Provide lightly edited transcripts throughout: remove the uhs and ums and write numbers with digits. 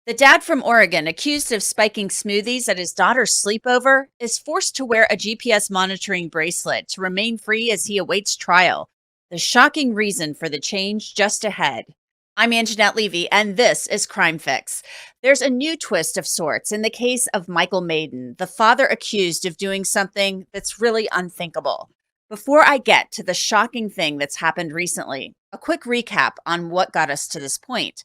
The dad from Oregon, accused of spiking smoothies at his daughter's sleepover, is forced to wear a GPS monitoring bracelet to remain free as he awaits trial. The shocking reason for the change just ahead. I'm Angenette Levy, and this is Crime Fix. There's a new twist of sorts in the case of Michael Meyden, the father accused of doing something that's really unthinkable. Before I get to the shocking thing that's happened recently, a quick recap on what got us to this point.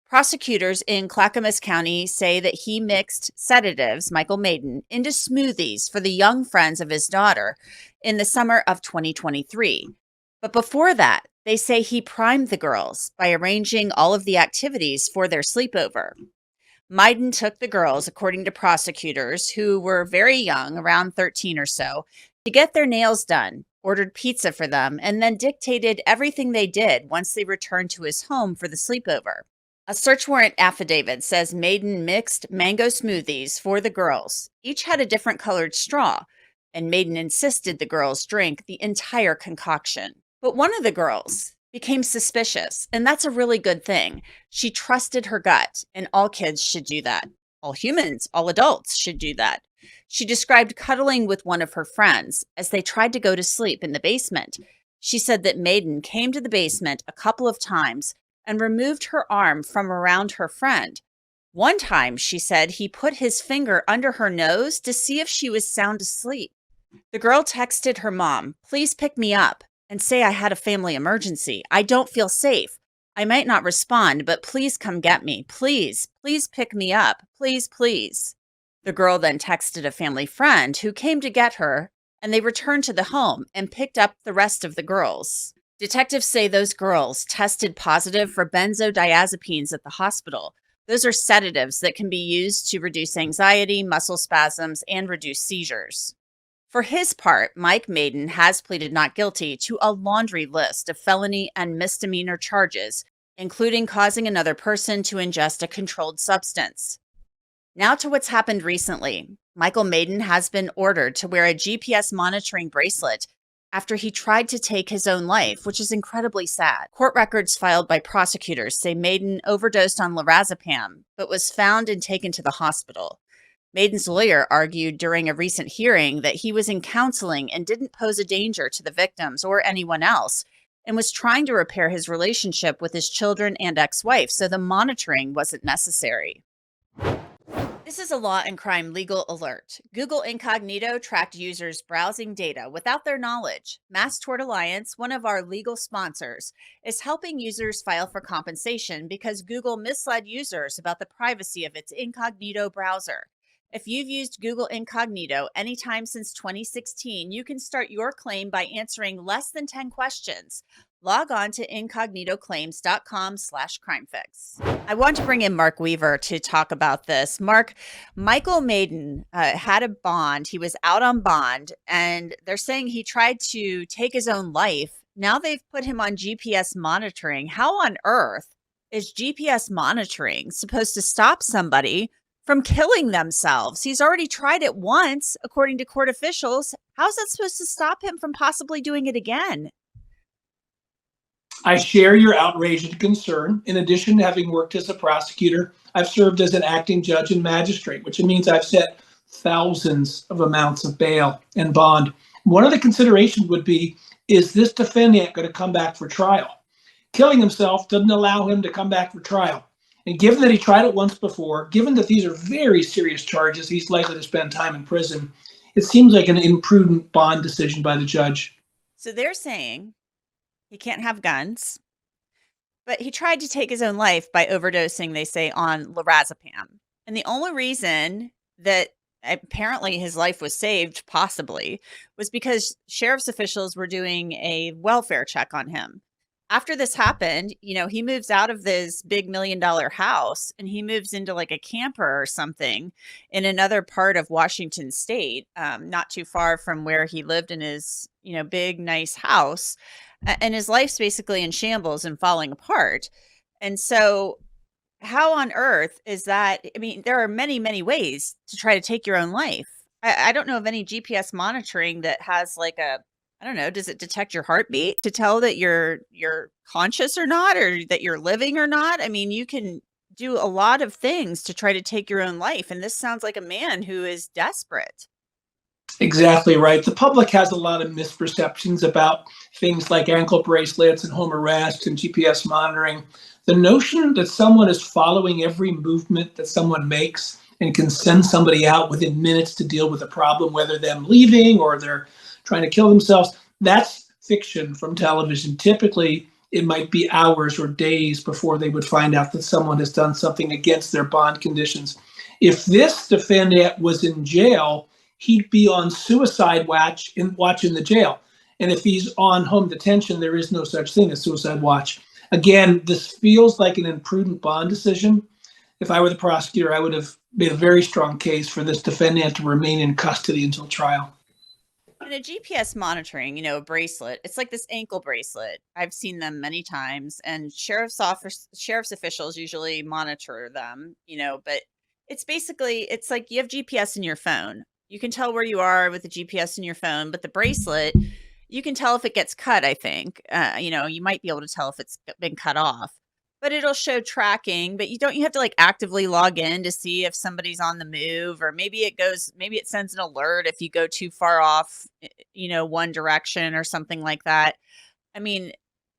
Prosecutors in Clackamas County say that he mixed sedatives, Michael Meyden, into smoothies for the young friends of his daughter in the summer of 2023. But before that, they say he primed the girls by arranging all of the activities for their sleepover. Meyden took the girls, according to prosecutors, who were very young, around 13 or so, to get their nails done, ordered pizza for them, and then dictated everything they did once they returned to his home for the sleepover. A search warrant affidavit says Meyden mixed mango smoothies for the girls. Each had a different colored straw, and Meyden insisted the girls drink the entire concoction. But one of the girls became suspicious, and that's a really good thing. She trusted her gut, and all kids should do that. All humans, all adults should do that. She described cuddling with one of her friends as they tried to go to sleep in the basement. She said that Meyden came to the basement a couple of times and removed her arm from around her friend. One time, she said, he put his finger under her nose to see if she was sound asleep. The girl texted her mom, "Please pick me up and say I had a family emergency. I don't feel safe. I might not respond, but please come get me. Please, please pick me up. Please, please." The girl then texted a family friend who came to get her, and they returned to the home and picked up the rest of the girls. Detectives say those girls tested positive for benzodiazepines at the hospital. Those are sedatives that can be used to reduce anxiety, muscle spasms, and reduce seizures. For his part, Mike Meyden has pleaded not guilty to a laundry list of felony and misdemeanor charges, including causing another person to ingest a controlled substance. Now to what's happened recently. Michael Meyden has been ordered to wear a GPS monitoring bracelet after he tried to take his own life, which is incredibly sad. Court records filed by prosecutors say Meyden overdosed on lorazepam, but was found and taken to the hospital. Meyden's lawyer argued during a recent hearing that he was in counseling and didn't pose a danger to the victims or anyone else, and was trying to repair his relationship with his children and ex-wife, so the monitoring wasn't necessary. This is a Law&Crime legal alert. Google Incognito tracked users' browsing data without their knowledge. Mass Tort Alliance, one of our legal sponsors, is helping users file for compensation because Google misled users about the privacy of its Incognito browser. If you've used Google Incognito anytime since 2016, you can start your claim by answering less than 10 questions. Log on to incognitoclaims.com/crimefix. I want to bring in Mark Weaver to talk about this. Mark, Michael Meyden had a bond. He was out on bond, and they're saying he tried to take his own life. Now they've put him on GPS monitoring. How on earth is GPS monitoring supposed to stop somebody from killing themselves? He's already tried it once, according to court officials. How's that supposed to stop him from possibly doing it again? I share your outrage and concern. In addition to having worked as a prosecutor, I've served as an acting judge and magistrate, which means I've set thousands of amounts of bail and bond. One of the considerations would be, is this defendant going to come back for trial? Killing himself doesn't allow him to come back for trial. And given that he tried it once before, given that these are very serious charges, he's likely to spend time in prison, it seems like an imprudent bond decision by the judge. So they're saying he can't have guns, but he tried to take his own life by overdosing, they say, on lorazepam. And the only reason that apparently his life was saved, possibly, was because sheriff's officials were doing a welfare check on him. After this happened, he moves out of this big $1 million house and he moves into like a camper or something in another part of Washington state, not too far from where he lived in his, big, nice house. And his life's basically in shambles and falling apart. And so how on earth is that? I mean, there are many, many ways to try to take your own life. I don't know of any GPS monitoring that has like I don't know, does it detect your heartbeat to tell that you're conscious or not, or that you're living or not? I mean, you can do a lot of things to try to take your own life. And this sounds like a man who is desperate. Exactly right. The public has a lot of misperceptions about things like ankle bracelets and home arrest and GPS monitoring. The notion that someone is following every movement that someone makes and can send somebody out within minutes to deal with a problem, whether them leaving or they're trying to kill themselves, that's fiction from television. Typically, it might be hours or days before they would find out that someone has done something against their bond conditions. If this defendant was in jail, he'd be on suicide watch in the jail. And if he's on home detention, there is no such thing as suicide watch. Again, this feels like an imprudent bond decision. If I were the prosecutor, I would have made a very strong case for this defendant to remain in custody until trial. And a GPS monitoring, a bracelet, it's like this ankle bracelet. I've seen them many times, and sheriff's officials usually monitor them, but it's like you have GPS in your phone. You can tell where you are with the GPS in your phone, but the bracelet, you can tell if it gets cut, I think. You might be able to tell if it's been cut off. But it'll show tracking, but you have to like actively log in to see if somebody's on the move, or maybe it sends an alert if you go too far off, one direction or something like that. I mean,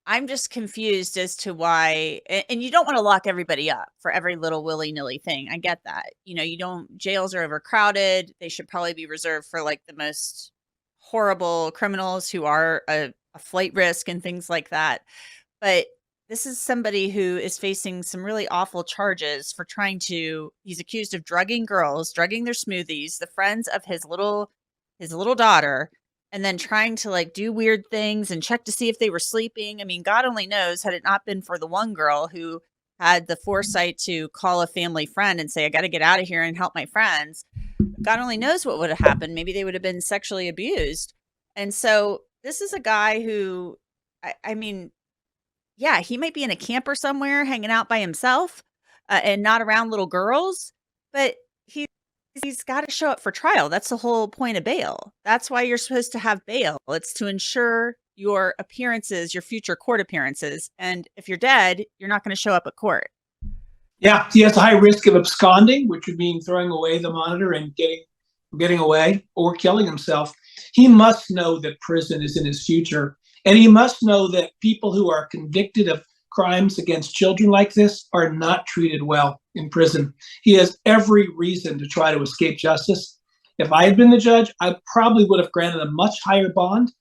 I'm just confused as to why, and you don't want to lock everybody up for every little willy-nilly thing. I get that. Jails are overcrowded. They should probably be reserved for like the most horrible criminals who are a flight risk and things like that. But this is somebody who is facing some really awful charges for he's accused of drugging girls, drugging their smoothies, the friends of his little daughter, and then trying to like do weird things and check to see if they were sleeping. I mean, God only knows, had it not been for the one girl who had the foresight to call a family friend and say, I got to get out of here and help my friends. God only knows what would have happened. Maybe they would have been sexually abused. And so this is a guy who, I mean, yeah, he might be in a camper somewhere hanging out by himself, and not around little girls, but he's got to show up for trial. That's the whole point of bail. That's why you're supposed to have bail. It's to ensure your appearances, your future court appearances. And if you're dead, you're not going to show up at court. Yeah, he has a high risk of absconding, which would mean throwing away the monitor and getting away or killing himself. He must know that prison is in his future. And he must know that people who are convicted of crimes against children like this are not treated well in prison. He has every reason to try to escape justice. If I had been the judge, I probably would have granted a much higher bond,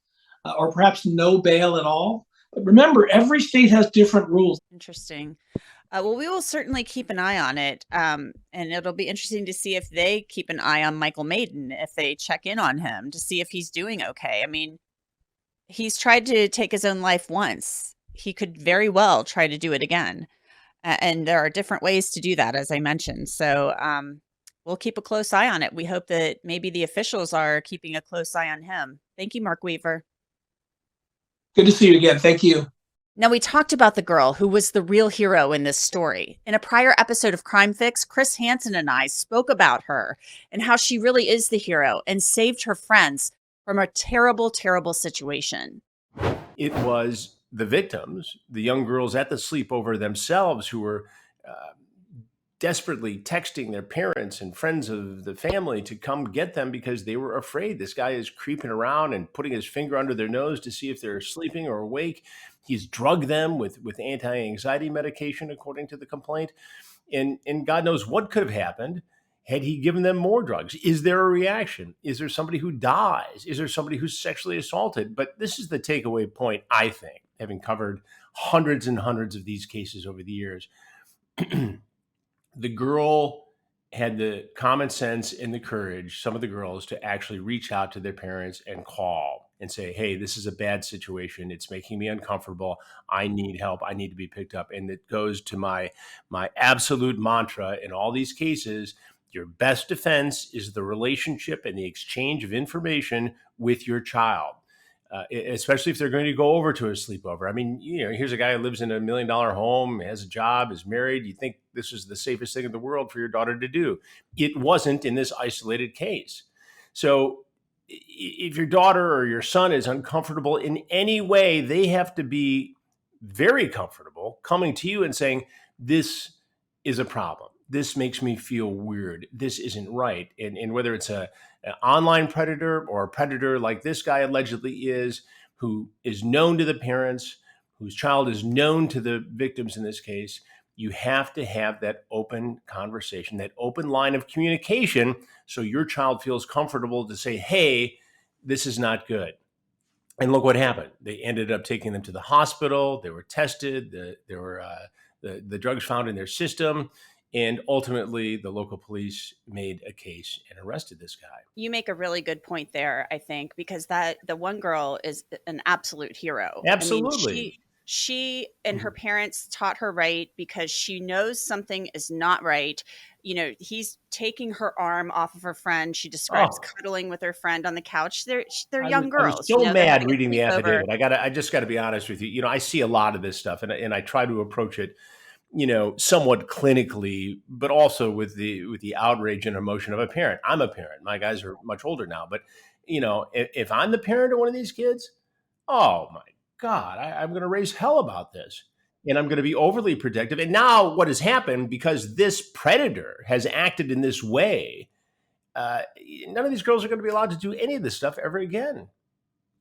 or perhaps no bail at all. But remember, every state has different rules. Interesting. Well, we will certainly keep an eye on it. And it'll be interesting to see if they keep an eye on Michael Meyden, if they check in on him to see if he's doing okay. I mean, he's tried to take his own life once. He could very well try to do it again. And there are different ways to do that, as I mentioned. So we'll keep a close eye on it. We hope that maybe the officials are keeping a close eye on him. Thank you, Mark Weaver. Good to see you again. Thank you. Now, we talked about the girl who was the real hero in this story. In a prior episode of Crime Fix, Chris Hansen and I spoke about her and how she really is the hero and saved her friends from a terrible, terrible situation. It was the victims, the young girls at the sleepover themselves, who were desperately texting their parents and friends of the family to come get them because they were afraid. This guy is creeping around and putting his finger under their nose to see if they're sleeping or awake. He's drugged them with anti-anxiety medication, according to the complaint. And God knows what could have happened had he given them more drugs. Is there a reaction? Is there somebody who dies? Is there somebody who's sexually assaulted? But this is the takeaway point, I think, having covered hundreds and hundreds of these cases over the years. The girl had the common sense and the courage, some of the girls, to actually reach out to their parents and call and say, hey, this is a bad situation. It's making me uncomfortable. I need help. I need to be picked up. And it goes to my absolute mantra in all these cases. Your best defense is the relationship and the exchange of information with your child. Especially if they're going to go over to a sleepover. I mean, here's a guy who lives in $1 million home, has a job, is married. You think this is the safest thing in the world for your daughter to do. It wasn't in this isolated case. So if your daughter or your son is uncomfortable in any way, they have to be very comfortable coming to you and saying, this is a problem. This makes me feel weird. This isn't right. And whether it's an online predator or a predator like this guy allegedly is, who is known to the parents, whose child is known to the victims in this case, you have to have that open conversation, that open line of communication, so your child feels comfortable to say, hey, this is not good. And look what happened. They ended up taking them to the hospital. They were tested. The drugs found in their system. And ultimately, the local police made a case and arrested this guy. You make a really good point there, I think, because the one girl is an absolute hero. Absolutely. I mean, she and her parents taught her right, because she knows something is not right. You know, he's taking her arm off of her friend. She describes cuddling with her friend on the couch. They're young girls. I was so mad reading the sleepover. affidavit. I just got to be honest with you. You know, I see a lot of this stuff, and I try to approach it, you know, somewhat clinically, but also with the outrage and emotion of a parent. I'm a parent. My guys are much older now, but you know, if I'm the parent of one of these kids, oh my God, I'm going to raise hell about this, and I'm going to be overly protective. And now, what has happened, because this predator has acted in this way, none of these girls are going to be allowed to do any of this stuff ever again.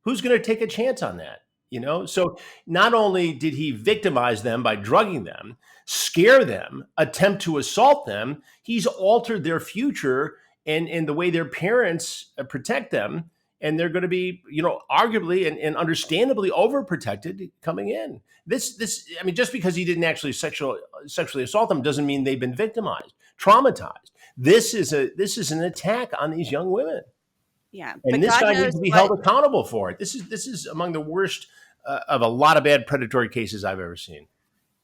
Who's going to take a chance on that? You know, so not only did he victimize them by drugging them, scare them, attempt to assault them, he's altered their future and the way their parents protect them. And they're going to be, you know, arguably and understandably overprotected coming in. I mean, just because he didn't actually sexually assault them doesn't mean they've been victimized, traumatized. This is an attack on these young women. Yeah, and this guy needs to be held accountable for it. This is among the worst of a lot of bad predatory cases I've ever seen.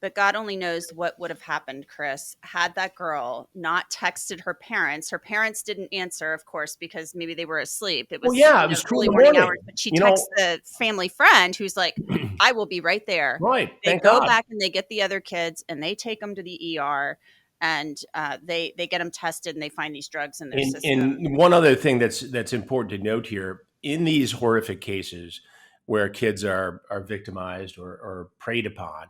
But God only knows what would have happened, Chris, had that girl not texted her parents. Her parents didn't answer, of course, because maybe they were asleep. It was, it was early morning hours. But she texts the family friend who's like, I will be right there. Right. They go back and they get the other kids and they take them to the ER. And they get them tested and they find these drugs in their system. And one other thing that's important to note here, in these horrific cases where kids are victimized or preyed upon,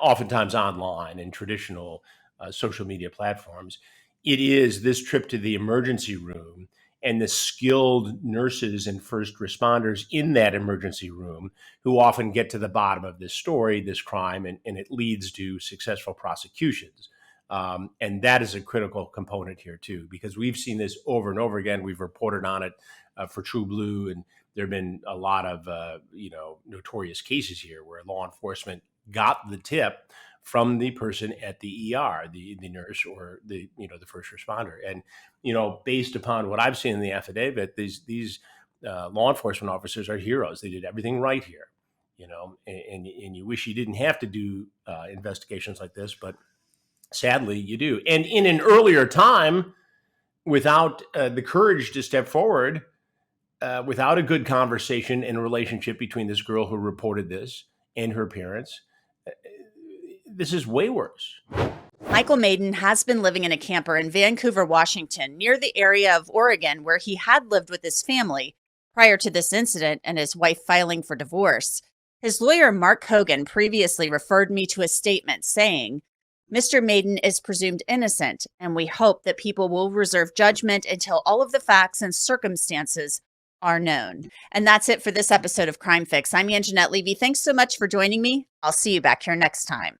oftentimes online and traditional social media platforms, it is this trip to the emergency room and the skilled nurses and first responders in that emergency room who often get to the bottom of this story, this crime, and it leads to successful prosecutions. And that is a critical component here too, because we've seen this over and over again. We've reported on it for True Blue, and there have been a lot of notorious cases here where law enforcement got the tip from the person at the ER, the nurse or the first responder, and based upon what I've seen in the affidavit, these law enforcement officers are heroes. They did everything right here, and you wish you didn't have to do investigations like this, but sadly, you do. And in an earlier time, without the courage to step forward, without a good conversation and relationship between this girl who reported this and her parents, this is way worse. Michael Meyden has been living in a camper in Vancouver, Washington, near the area of Oregon where he had lived with his family prior to this incident and his wife filing for divorce. His lawyer, Mark Hogan, previously referred me to a statement saying, Mr. Meyden is presumed innocent, and we hope that people will reserve judgment until all of the facts and circumstances are known. And that's it for this episode of Crime Fix. I'm Angenette Levy. Thanks so much for joining me. I'll see you back here next time.